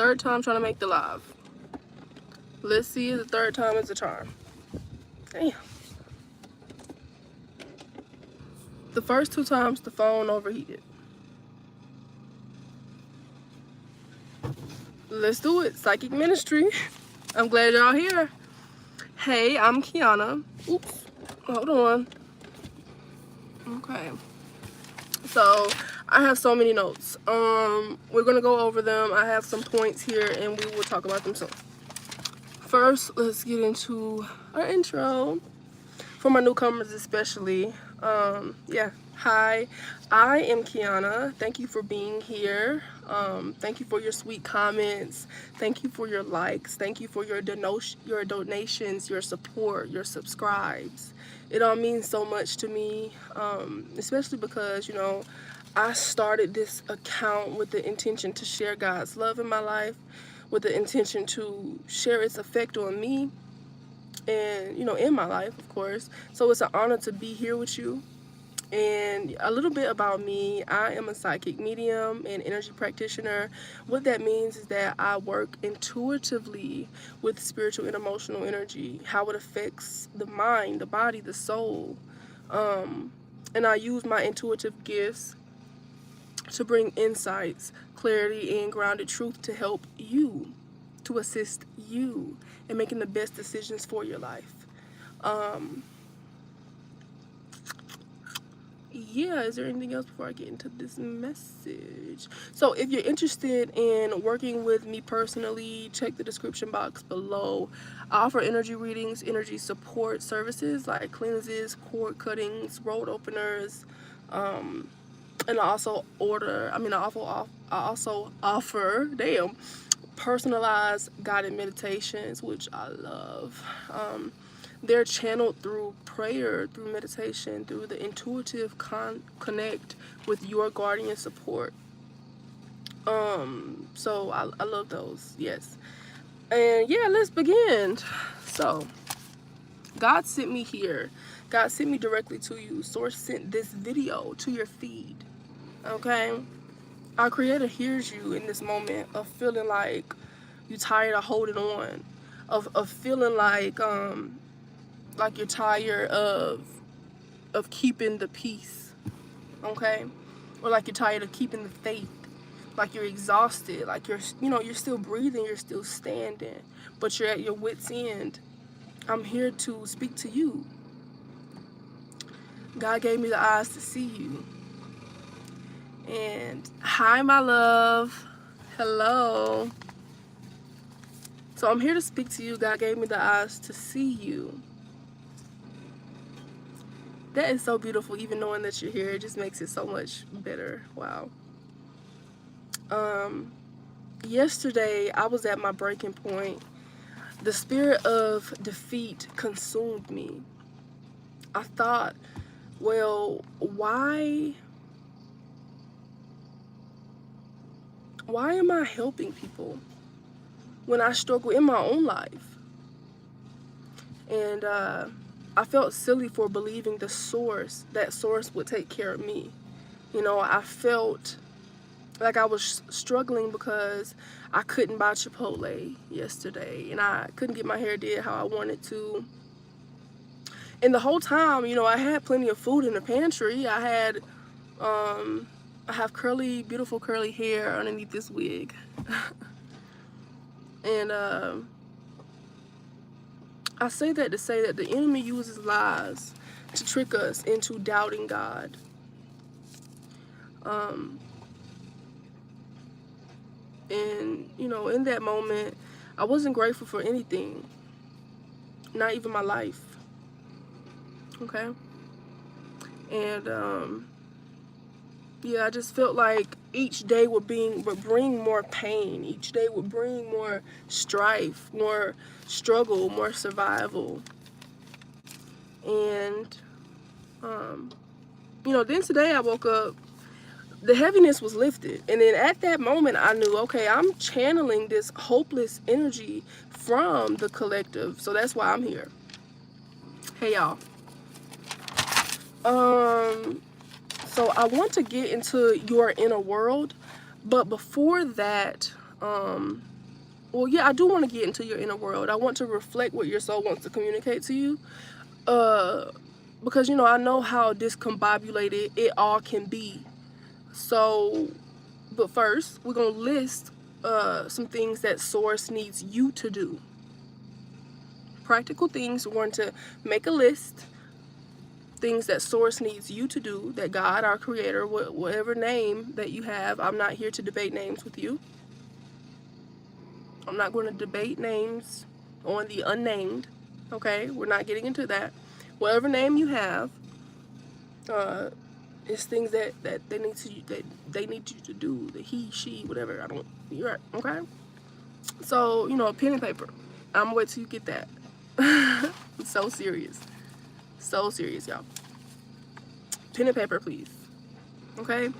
Third time trying to make the live. Let's see if the third time is a charm. Damn. The first 2 times the phone overheated. Let's do it. Psychic Ministry. I'm glad y'all here. Hey, I'm Kiana. Oops. Hold on. Okay. So I have so many notes. We're gonna go over them. I have some points here and we will talk about them soon. First, let's get into our intro. For my newcomers especially. Yeah. Hi, I am Kiana. Thank you for being here. Thank you for your sweet comments. Thank you for your likes. Thank you for your donations, your support, your subscribes. It all means so much to me, especially because, you know, I started this account with the intention to share God's love in my life, with the intention to share its effect on me and, you know, in my life, of course. So it's an honor to be here with you. And a little bit about me. I am a psychic medium and energy practitioner. What that means is that I work intuitively with spiritual and emotional energy, how it affects the mind, the body, the soul. And I use my intuitive gifts to bring insights, clarity, and grounded truth to help you, to assist you in making the best decisions for your life. Yeah, is there anything else before I get into this message? So if you're interested in working with me personally, check the description box below. I offer energy readings, energy support services like cleanses, cord cuttings, road openers, and I also offer personalized guided meditations, which I love. They're channeled through prayer, through meditation, through the intuitive connect with your guardian support. So I love those, yes. And yeah, let's begin. So, God sent me here. God sent me directly to you. Source sent this video to your feed, okay? Our Creator hears you in this moment of feeling like you're tired of holding on, of feeling like you're tired of keeping the peace, okay? Or like you're tired of keeping the faith, like you're exhausted, like you're still breathing, you're still standing, but you're at your wit's end. I'm here to speak to you. God gave me the eyes to see you. And hi, my love. Hello. So I'm here to speak to you. God gave me the eyes to see you. That is so beautiful. Even knowing that you're here, it just makes it so much better. Wow. Yesterday I was at my breaking point. The spirit of defeat consumed me. I thought, well, why am I helping people when I struggle in my own life? And I felt silly for believing that source would take care of me. You know, I felt like I was struggling because I couldn't buy Chipotle yesterday and I couldn't get my hair did how I wanted to. And the whole time, you know, I had plenty of food in the pantry. I have beautiful curly hair underneath this wig. And I say that to say that the enemy uses lies to trick us into doubting God. And, you know, in that moment, I wasn't grateful for anything. Not even my life. Okay? And, yeah, I just felt like each day would bring more pain. Each day would bring more strife, more struggle, more survival. And, you know, then today I woke up, the heaviness was lifted. And then at that moment, I knew, okay, I'm channeling this hopeless energy from the collective. So that's why I'm here. Hey, y'all. So I want to get into your inner world. But before that, Well, yeah, I do want to get into your inner world. I want to reflect what your soul wants to communicate to you. Because, you know, I know how discombobulated it all can be. So, but first, we're going to list some things that Source needs you to do. Practical things. We're going to make a list. Things that Source needs you to do, that God, our creator, whatever name that you have, I'm not here to debate names with you. I'm not going to debate names on the unnamed. Okay, we're not getting into that. Whatever name you have, is things that they need you to do. The he, she, whatever. You're right. Okay. So, you know, pen and paper. I'm gonna wait till you get that. So serious. So serious, y'all. Pen and paper, please. Okay.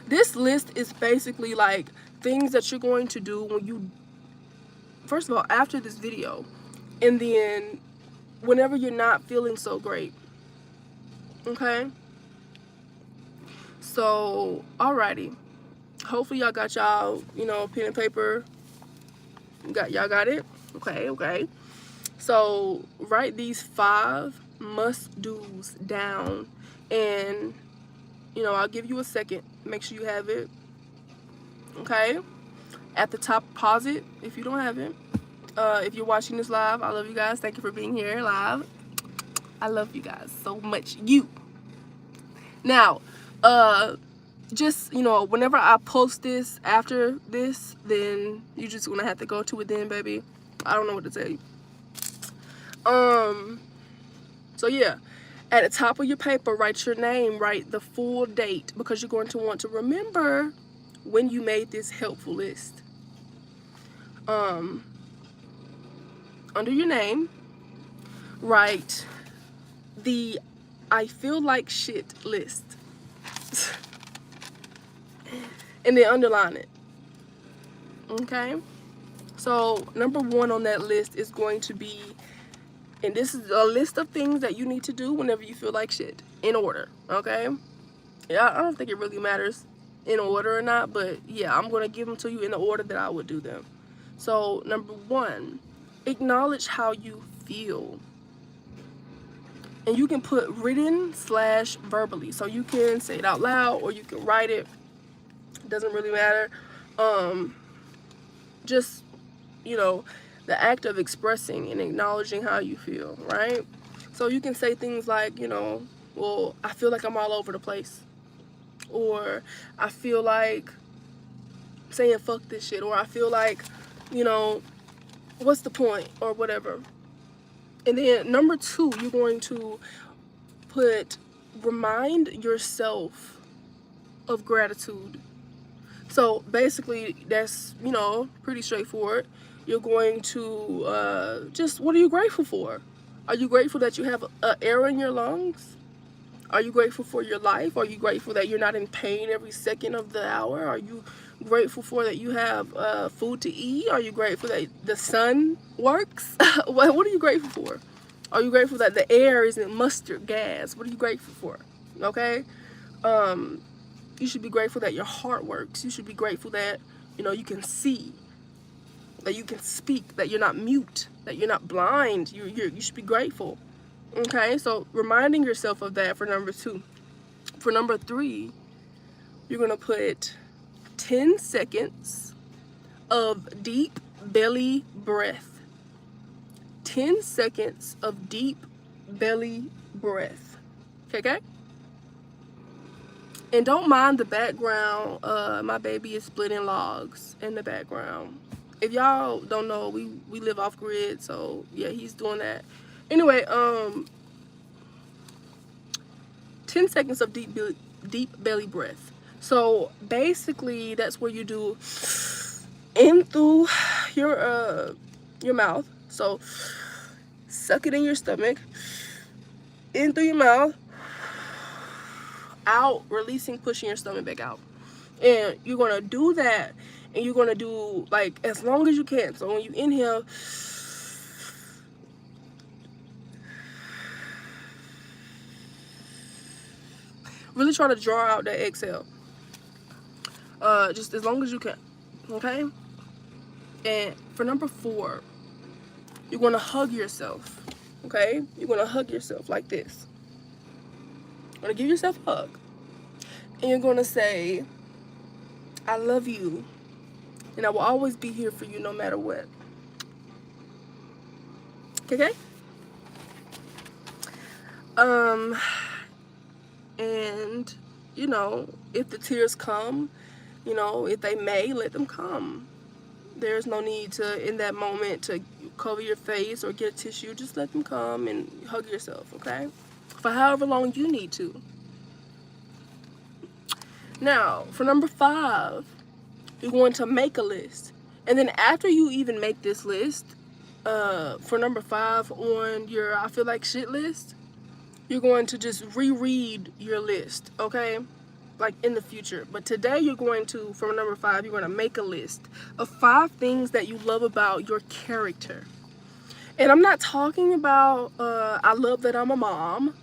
This list is basically like things that you're going to do when you, first of all, after this video, and then whenever you're not feeling so great. Okay. So, alrighty. Hopefully y'all got y'all, you know, pen and paper. Y'all got it? Okay. So, write these 5 must-dos down, and, you know, I'll give you a second. Make sure you have it. Okay? At the top, pause it if you don't have it. If you're watching this live, I love you guys. Thank you for being here live. I love you guys so much. Now, just, you know, whenever I post this after this, then you're just gonna have to go to it then, baby. I don't know what to tell you. So yeah, at the top of your paper, write your name, write the full date, because you're going to want to remember when you made this helpful list. Under your name, write the I feel like shit list. And then underline it. Okay? So, number 1 on that list is going to be, and this is a list of things that you need to do whenever you feel like shit, in order. Okay? Yeah, I don't think it really matters in order or not, but yeah, I'm going to give them to you in the order that I would do them. So, number 1, acknowledge how you feel. And you can put written/verbally. So you can say it out loud or you can write it. It doesn't really matter. Just, you know, the act of expressing and acknowledging how you feel, right? So you can say things like, you know, well, I feel like I'm all over the place. Or I feel like saying fuck this shit. Or I feel like, you know, what's the point? Or whatever. And then number 2, you're going to remind yourself of gratitude. So basically, that's, you know, pretty straightforward. You're going to just, what are you grateful for? Are you grateful that you have air in your lungs? Are you grateful for your life? Are you grateful that you're not in pain every second of the hour? Are you grateful for that you have food to eat? Are you grateful that the sun works? What are you grateful for? Are you grateful that the air isn't mustard gas? What are you grateful for? Okay? You should be grateful that your heart works. You should be grateful that, you know, you can see, that you can speak, that you're not mute, that you're not blind. You should be grateful. Okay? So reminding yourself of that for number 2. For number 3, you're going to put 10 seconds of deep belly breath. 10 seconds of deep belly breath. Okay? And don't mind the background. My baby is splitting logs in the background. If y'all don't know, we live off grid, so yeah, he's doing that. Anyway, 10 seconds of deep belly breath. So basically, that's where you do in through your mouth. So suck it in your stomach, in through your mouth, out, releasing, pushing your stomach back out. And you're gonna do that, and you're gonna do like as long as you can. So when you inhale, really try to draw out that exhale. Just as long as you can. Okay? And for number 4, you're going to hug yourself. Okay? You're going to hug yourself like this. You're going to give yourself a hug. And you're going to say, I love you. And I will always be here for you no matter what. Okay? And, you know, if the tears come, you know, if they may, let them come. There's no need to, in that moment, to cover your face or get a tissue. Just let them come and hug yourself, okay? For however long you need to. Now, for number 5, you're going to make a list. And then after you even make this list, for number 5 on your I feel like shit list, you're going to just reread your list, okay? Like in the future. But today you're going to, for number 5, you're going to make a list of 5 things that you love about your character. And I'm not talking about, I love that I'm a mom,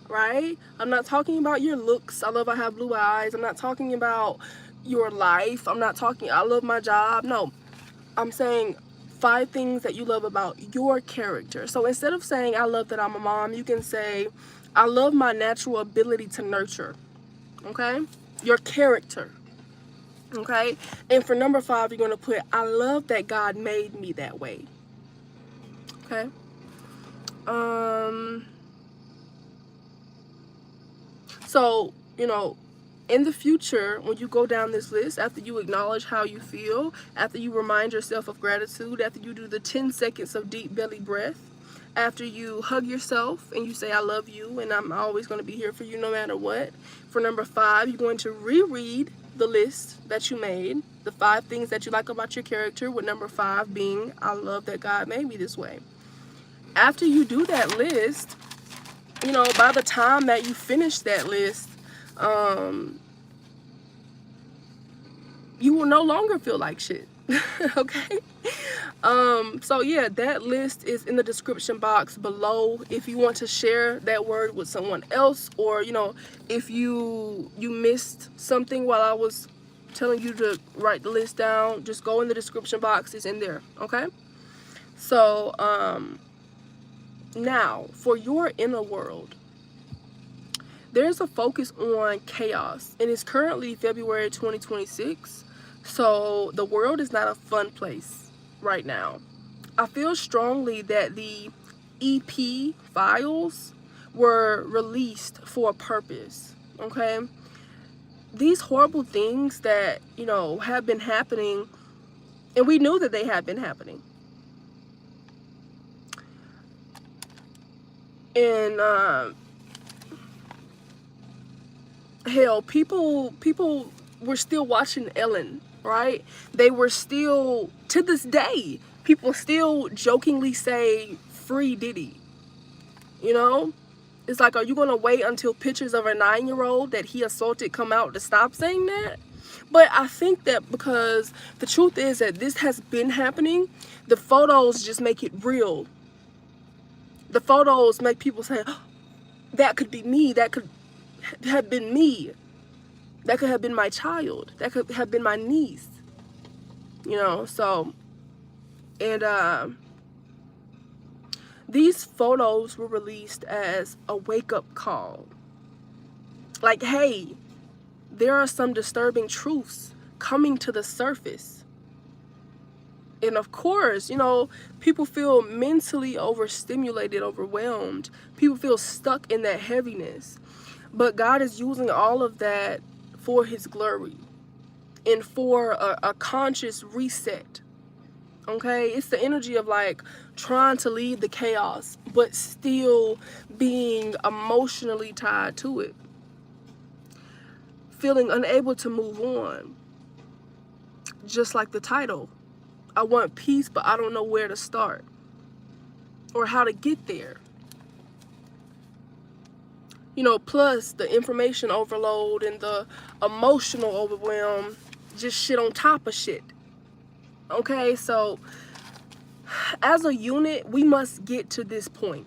right? I'm not talking about your looks. I love I have blue eyes. I'm not talking about your life. I'm not talking, I love my job. No, I'm saying 5 things that you love about your character. So instead of saying, I love that I'm a mom, you can say, I love my natural ability to nurture. Okay? Your character. Okay? And for number 5, you're going to put, I love that God made me that way. Okay? So, you know, in the future, when you go down this list, after you acknowledge how you feel, after you remind yourself of gratitude, after you do the 10 seconds of deep belly breath, after you hug yourself and you say, I love you and I'm always going to be here for you no matter what. For number 5, you're going to reread the list that you made, the 5 things that you like about your character, with number 5 being, I love that God made me this way. After you do that list, you know, by the time that you finish that list, you will no longer feel like shit. Okay? So yeah, that list is in the description box below if you want to share that word with someone else, or, you know, if you missed something while I was telling you to write the list down, just go in the description box. It's in there. Okay? So, now, for your inner world, there's a focus on chaos, and it's currently February 2026, so the world is not a fun place right now. I feel strongly that the EP files were released for a purpose, okay? These horrible things that, you know, have been happening, and we knew that they had been happening. And hell, people were still watching Ellen, right? They were still, to this day, people still jokingly say, free Diddy. You know? It's like, are you going to wait until pictures of a 9-year-old that he assaulted come out to stop saying that? But I think that because the truth is that this has been happening, the photos just make it real. The photos make people say, oh, that could be me. That could have been me. That could have been my child. That could have been my niece. You know, so, and these photos were released as a wake-up call. Like, hey, there are some disturbing truths coming to the surface. And of course, you know, people feel mentally overstimulated, overwhelmed. People feel stuck in that heaviness. But God is using all of that for His glory and for a conscious reset. Okay? It's the energy of like trying to leave the chaos, but still being emotionally tied to it. Feeling unable to move on. Just like the title. I want peace, but I don't know where to start or how to get there. You know, plus the information overload and the emotional overwhelm, just shit on top of shit. Okay, so as a unit, we must get to this point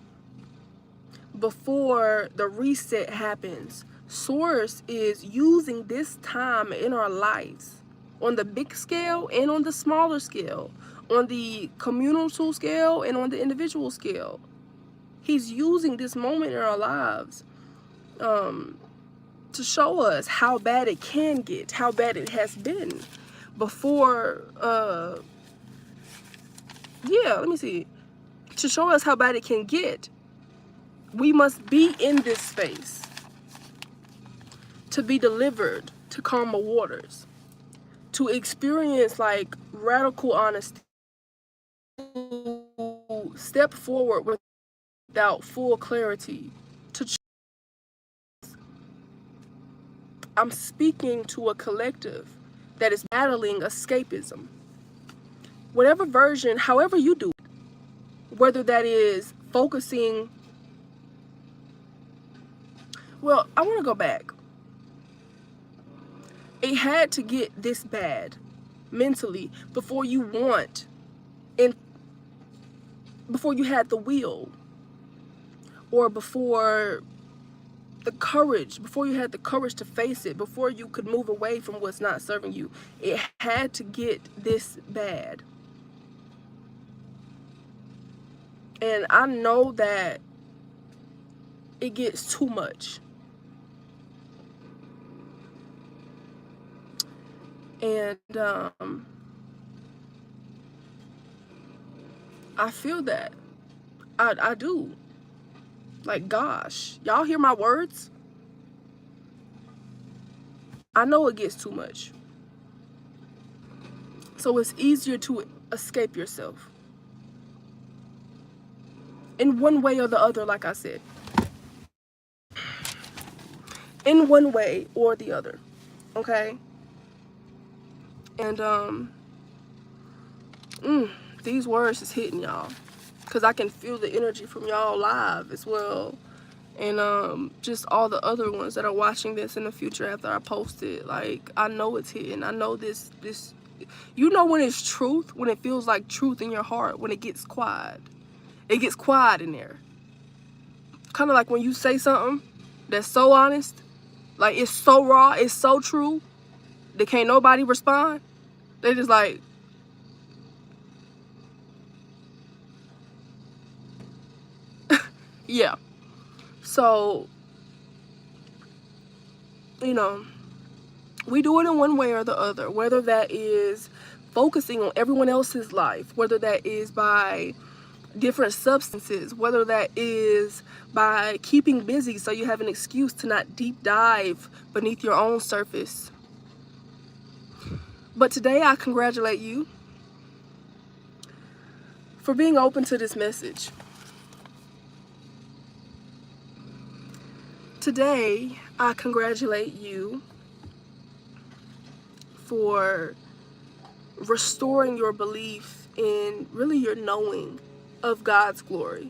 before the reset happens. Source is using this time in our lives on the big scale and on the smaller scale, on the communal scale and on the individual scale. He's using this moment in our lives to show us how bad it can get, how bad it has been before, to show us how bad it can get. We must be in this space to be delivered to calmer waters, to experience like radical honesty, to step forward without full clarity, to I'm speaking to a collective that is battling escapism. Whatever version, however you do it, whether that is focusing. Well, I want to go back. It had to get this bad mentally before you before you had the will, or before you had the courage to face it, before you could move away from what's not serving you. It had to get this bad. And I know that it gets too much. And I feel that. I do. Like, gosh, y'all hear my words? I know it gets too much. So it's easier to escape yourself. In one way or the other, like I said. In one way or the other. Okay? And these words is hitting y'all. Because I can feel the energy from y'all live as well. And just all the other ones that are watching this in the future after I post it. Like, I know it's hitting. I know this, you know when it's truth, when it feels like truth in your heart, when it gets quiet. It gets quiet in there. Kind of like when you say something that's so honest, like it's so raw, it's so true, that can't nobody respond. They just like, yeah. So, you know, we do it in one way or the other, whether that is focusing on everyone else's life, whether that is by different substances, whether that is by keeping busy so you have an excuse to not deep dive beneath your own surface. But today I congratulate you for being open to this message. Today, I congratulate you for restoring your belief in really your knowing of God's glory.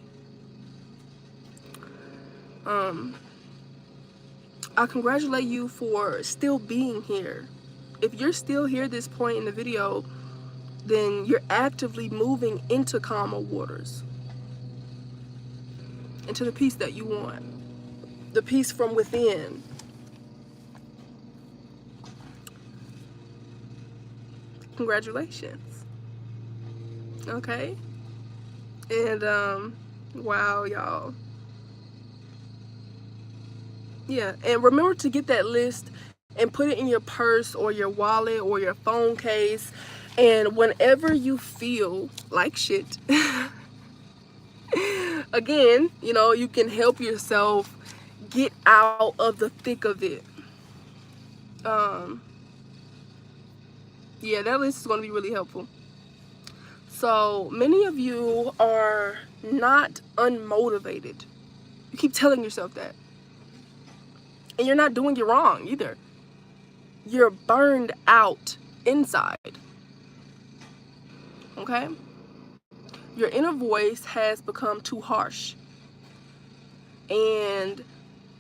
I congratulate you for still being here. If you're still here at this point in the video, then you're actively moving into calmer waters, into the peace that you want. The peace from within. Congratulations. Okay? And, wow, y'all. Yeah, and remember to get that list and put it in your purse or your wallet or your phone case. And whenever you feel like shit, again, you know, you can help yourself get out of the thick of it. Yeah, that list is going to be really helpful. So many of you are not unmotivated. You keep telling yourself that. And you're not doing it wrong either. You're burned out inside. Okay? Your inner voice has become too harsh. And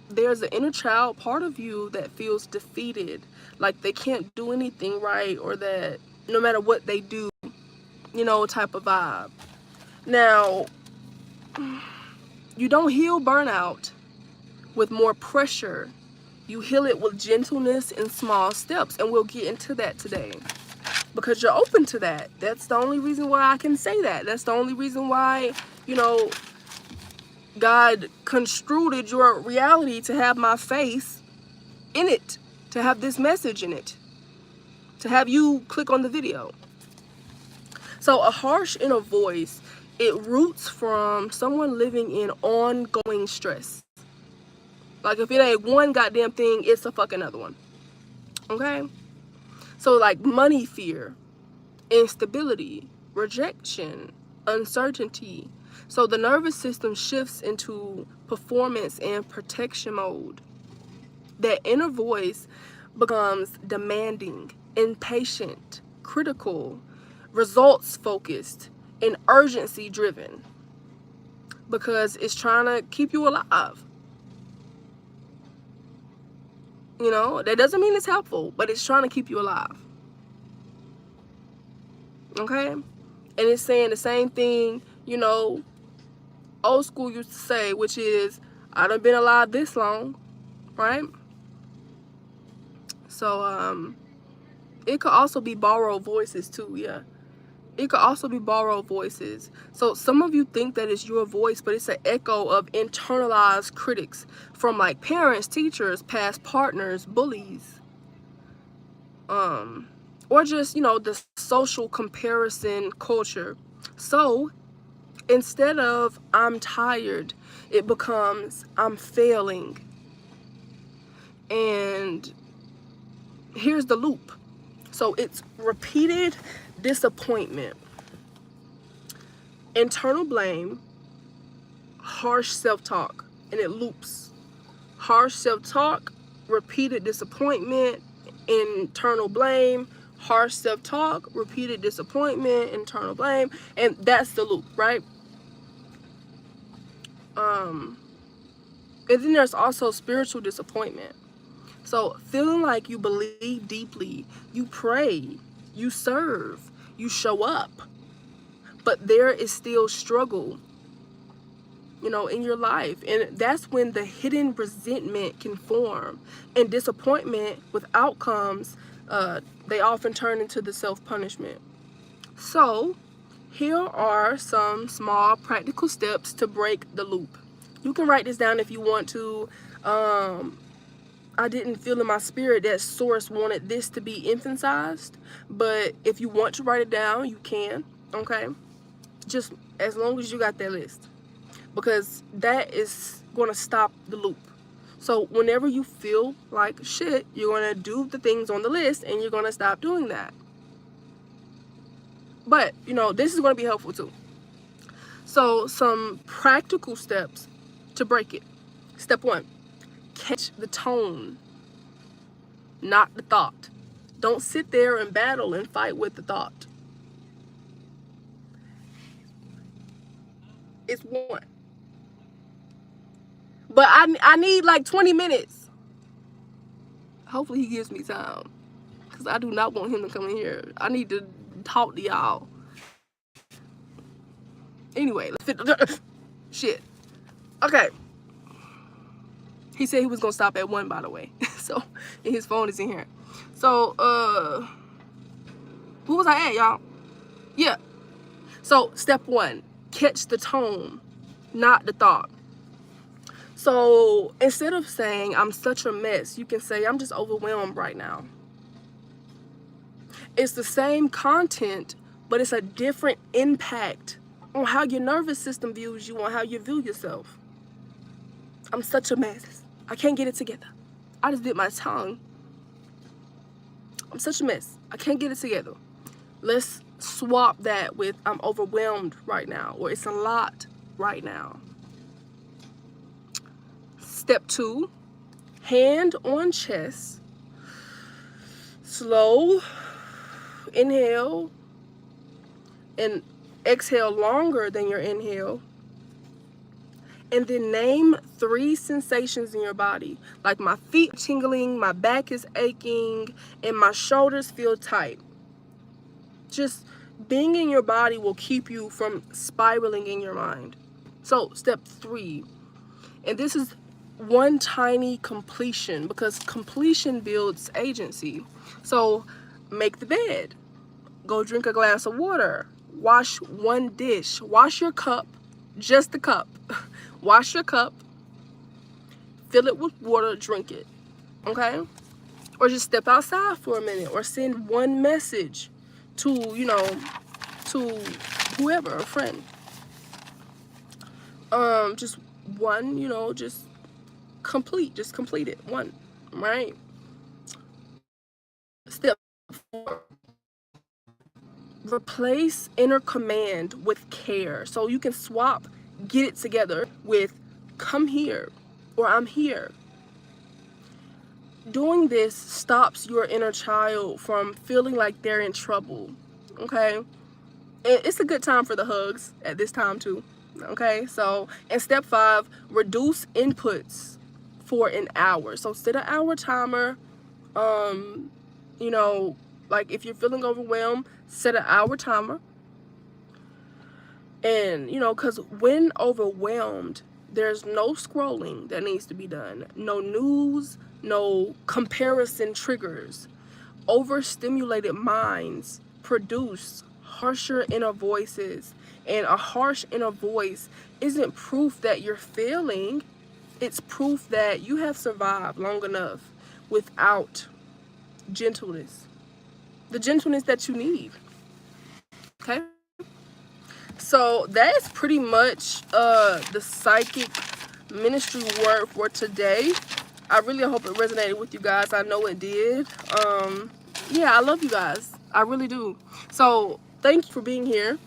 there's an inner child part of you that feels defeated, like they can't do anything right, or that no matter what they do, you know, type of vibe. Now, you don't heal burnout with more pressure. You heal it with gentleness and small steps, and we'll get into that today. because you're open to that. That's the only reason why I can say that. That's the only reason why, you know, God construed your reality to have my face in it, to have this message in it, to have you click on the video. So a harsh inner voice, it roots from someone living in ongoing stress. Like if it ain't one goddamn thing, it's a fucking other one. Okay? So like money fear, instability, rejection, uncertainty. So the nervous system shifts into performance and protection mode. That inner voice becomes demanding, impatient, critical, results focused, and urgency driven, because it's trying to keep you alive. You know, that doesn't mean it's helpful, but it's trying to keep you alive. Okay? And it's saying the same thing, you know, old school used to say, which is, I done been alive this long, right? So, it could also be borrowed voices too, yeah. It could also be borrowed voices. So some of you think that it's your voice, but it's an echo of internalized critics from like parents, teachers, past partners, bullies. Or just, you know, the social comparison culture. So instead of I'm tired, it becomes I'm failing. And here's the loop. So it's repeated disappointment, internal blame, harsh self-talk, and it loops. Harsh self-talk, repeated disappointment, internal blame, harsh self-talk, repeated disappointment, internal blame, and that's the loop, right? And then there's also spiritual disappointment. So feeling like you believe deeply, you pray, you serve, you show up, but there is still struggle, you know, in your life. And that's when the hidden resentment can form, and disappointment with outcomes, they often turn into the self-punishment. So here are some small practical steps to break the loop. You can write this down if you want to. I didn't feel in my spirit that source wanted this to be emphasized, but if you want to write it down, you can, okay? Just as long as you got that list, because that is going to stop the loop. So whenever you feel like shit, you're going to do the things on the list and you're going to stop doing that. But, you know, this is going to be helpful too. So some practical steps to break it. Step 1, catch the tone, not the thought. Don't sit there and battle and fight with the thought. It's 1. But I need like 20 minutes. Hopefully he gives me time, because I do not want him to come in here. I need to talk to y'all. Anyway, shit. Okay. He said he was gonna stop at 1, by the way. So, and his phone is in here. So, who was I at, y'all? Yeah. So, step 1, catch the tone, not the thought. So, instead of saying, I'm such a mess, you can say, I'm just overwhelmed right now. It's the same content, but it's a different impact on how your nervous system views you, on how you view yourself. I'm such a mess. I can't get it together. I just bit my tongue. I'm such a mess. I can't get it together. Let's swap that with I'm overwhelmed right now, or it's a lot right now. Step 2, hand on chest. Slow inhale and exhale longer than your inhale. And then name 3 sensations in your body. Like my feet tingling, my back is aching, and my shoulders feel tight. Just being in your body will keep you from spiraling in your mind. So step 3, and this is one tiny completion, because completion builds agency. So make the bed. Go drink a glass of water. Wash one dish. Wash your cup, just the cup. Wash your cup, fill it with water, drink it, okay? Or just step outside for a minute, or send one message to, you know, to whoever, a friend. Just one, you know, just complete it, one, right? Step 4, replace inner command with care. So you can swap get it together with come here or I'm here. Doing this stops your inner child from feeling like they're in trouble, okay? And it's a good time for the hugs at this time too, okay? So, and step 5, reduce inputs for an hour. So set an hour timer. You know, like if you're feeling overwhelmed, set an hour timer. And, you know, because when overwhelmed, there's no scrolling that needs to be done. No news, no comparison triggers. Overstimulated minds produce harsher inner voices. And a harsh inner voice isn't proof that you're failing. It's proof that you have survived long enough without gentleness. The gentleness that you need. Okay? So that is pretty much the psychic ministry word for today. I really hope it resonated with you guys. I know it did. Yeah, I love you guys. I really do. So thank you for being here.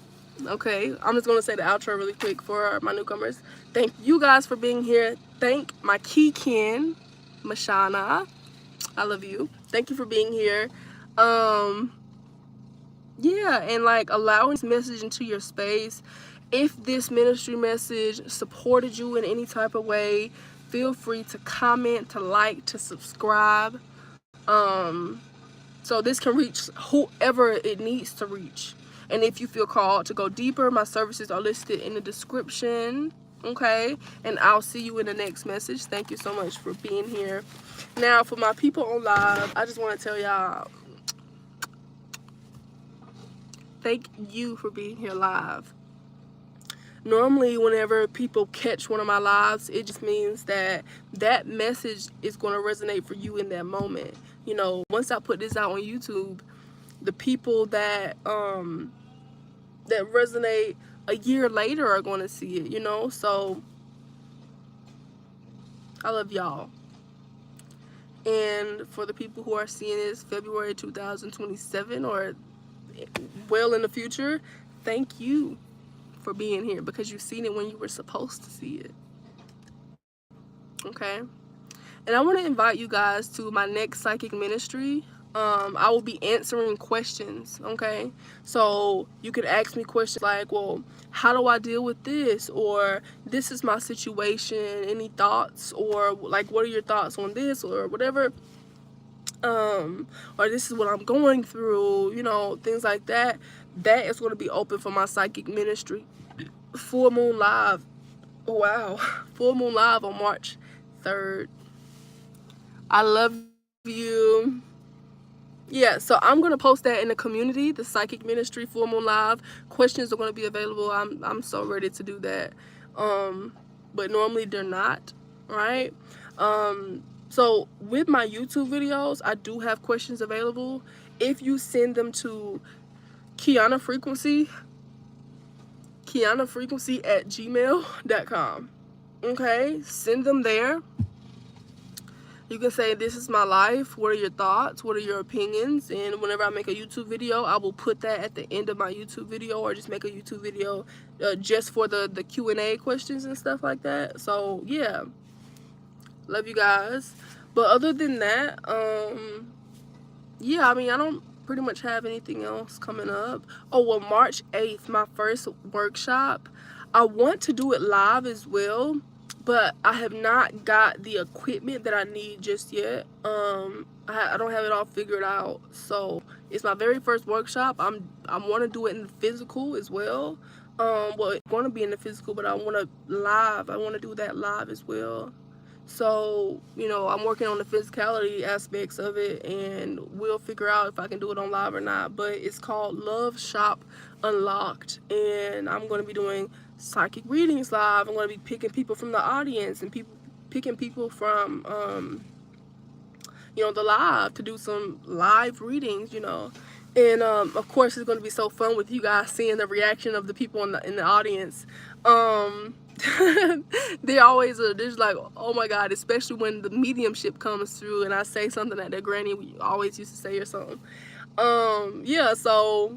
Okay, I'm just going to say the outro really quick for my newcomers. Thank you guys for being here. Thank my Kiana, Mashana. I love you. Thank you for being here. Yeah, and like allowing this message into your space. If this ministry message supported you in any type of way, feel free to comment, to like, to subscribe. So this can reach whoever it needs to reach. And if you feel called to go deeper, my services are listed in the description. Okay, and I'll see you in the next message. Thank you so much for being here. Now, for my people on live, I just want to tell y'all, thank you for being here live. Normally, whenever people catch one of my lives, it just means that that message is going to resonate for you in that moment. You know, once I put this out on YouTube, the people that that resonate a year later are going to see it, you know? So, I love y'all. And for the people who are seeing this February 2027 or well in the future, thank you for being here, because you've seen it when you were supposed to see it. Okay? And I want to invite you guys to my next psychic ministry. I will be answering questions, okay? So you could ask me questions like, well, how do I deal with this? Or this is my situation. Any thoughts? Or like, what are your thoughts on this? Or whatever. Or this is what I'm going through, you know, things like that. That is going to be open for my psychic ministry. Full Moon Live. Wow. Full Moon Live on March 3rd. I love you. Yeah, so I'm going to post that in the community, the psychic ministry Full Moon Live. Questions are going to be available. I'm so ready to do that. But normally they're not, right? So with my YouTube videos, I do have questions available. If you send them to Kiana Frequency at gmail.com. Okay, send them there. You can say, this is my life, what are your thoughts, what are your opinions? And whenever I make a YouTube video, I will put that at the end of my YouTube video, or just make a YouTube video just for the Q&A questions and stuff like that. So yeah, love you guys. But other than that, yeah, I mean, I don't pretty much have anything else coming up. Oh, well, March 8th, my first workshop. I want to do it live as well, but I have not got the equipment that I need just yet. I don't have it all figured out. So it's my very first workshop. I want to do it in the physical as well. Well, it's going to be in the physical, but I want to do that live as well. So, you know, I'm working on the physicality aspects of it, and we'll figure out if I can do it on live or not. But it's called Love Shop Unlocked, and I'm going to be doing psychic readings live. I'm going to be picking people from the audience and picking people from you know, the live to do some live readings, you know. And of course it's going to be so fun with you guys seeing the reaction of the people in the audience. They always are just like, oh my god, especially when the mediumship comes through and I say something that their granny always used to say or something. Yeah, so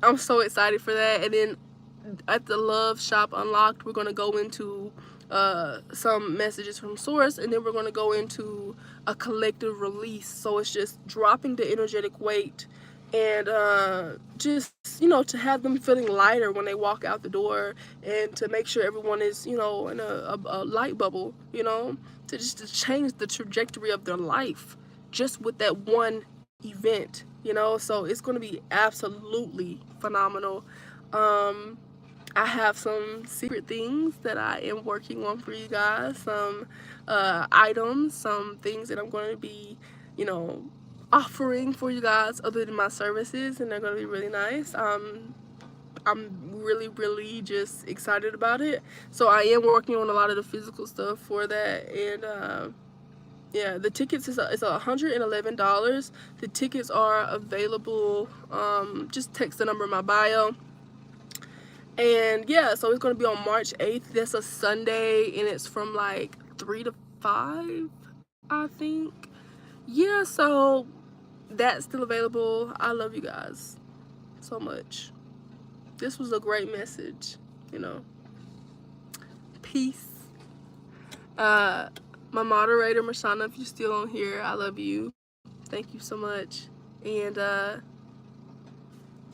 I'm so excited for that. And then at the Love Shop Unlocked, we're going to go into some messages from source, and then we're going to go into a collective release. So it's just dropping the energetic weight, and just, you know, to have them feeling lighter when they walk out the door, and to make sure everyone is, you know, in a light bubble, you know, to just to change the trajectory of their life just with that one event, you know. So it's going to be absolutely phenomenal. I have some secret things that I am working on for you guys, some items, some things that I'm going to be, you know, offering for you guys other than my services, and they're going to be really nice. I'm really just excited about it. So I am working on a lot of the physical stuff for that, and yeah, the tickets is $111. The tickets are available. Just text the number in my bio. And yeah, so it's going to be on March 8th. That's a Sunday, and it's from like 3 to 5, I think. Yeah, so that's still available. I love you guys so much. This was a great message, you know. Peace. My moderator, Mashana, if you're still on here, I love you. Thank you so much. And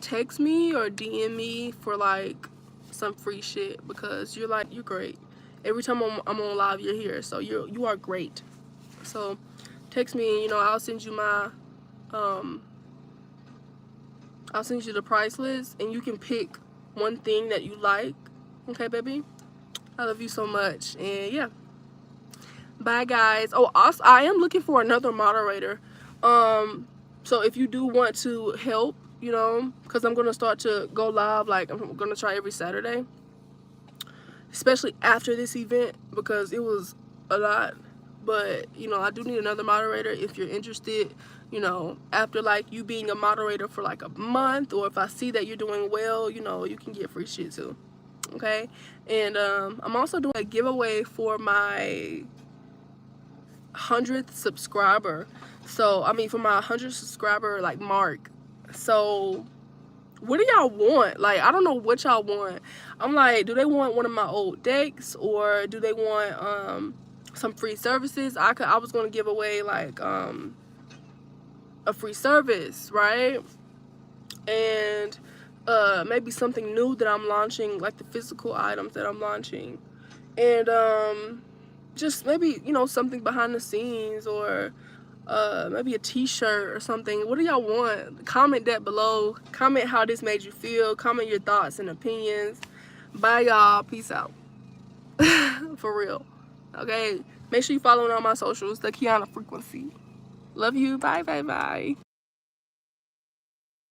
text me or DM me for like some free shit, because you're great. Every time I'm on live, you're here, so you are great. So text me, you know, I'll send you my I'll send you the price list, and you can pick one thing that you like. Okay, baby? I love you so much. And yeah, bye guys. Oh, also, I am looking for another moderator. So if you do want to help, you know, because I'm gonna start to go live, like I'm gonna try every Saturday, especially after this event, because it was a lot. But you know, I do need another moderator. If you're interested, you know, after like you being a moderator for like a month, or if I see that you're doing well, you know, you can get free shit too. Okay. And I'm also doing a giveaway for my 100th subscriber. So I mean, for my 100th subscriber like mark. So what do y'all want? Like, I don't know what y'all want. I'm like, do they want one of my old decks, or do they want some free services? I was gonna give away like a free service, right? And maybe something new that I'm launching, like the physical items that I'm launching, and just maybe, you know, something behind the scenes, or maybe a t-shirt or something. What do y'all want? Comment that below. Comment how this made you feel. Comment your thoughts and opinions. Bye y'all. Peace out. For real. Okay, make sure you follow me on my socials, the Kiana Frequency. Love you. Bye.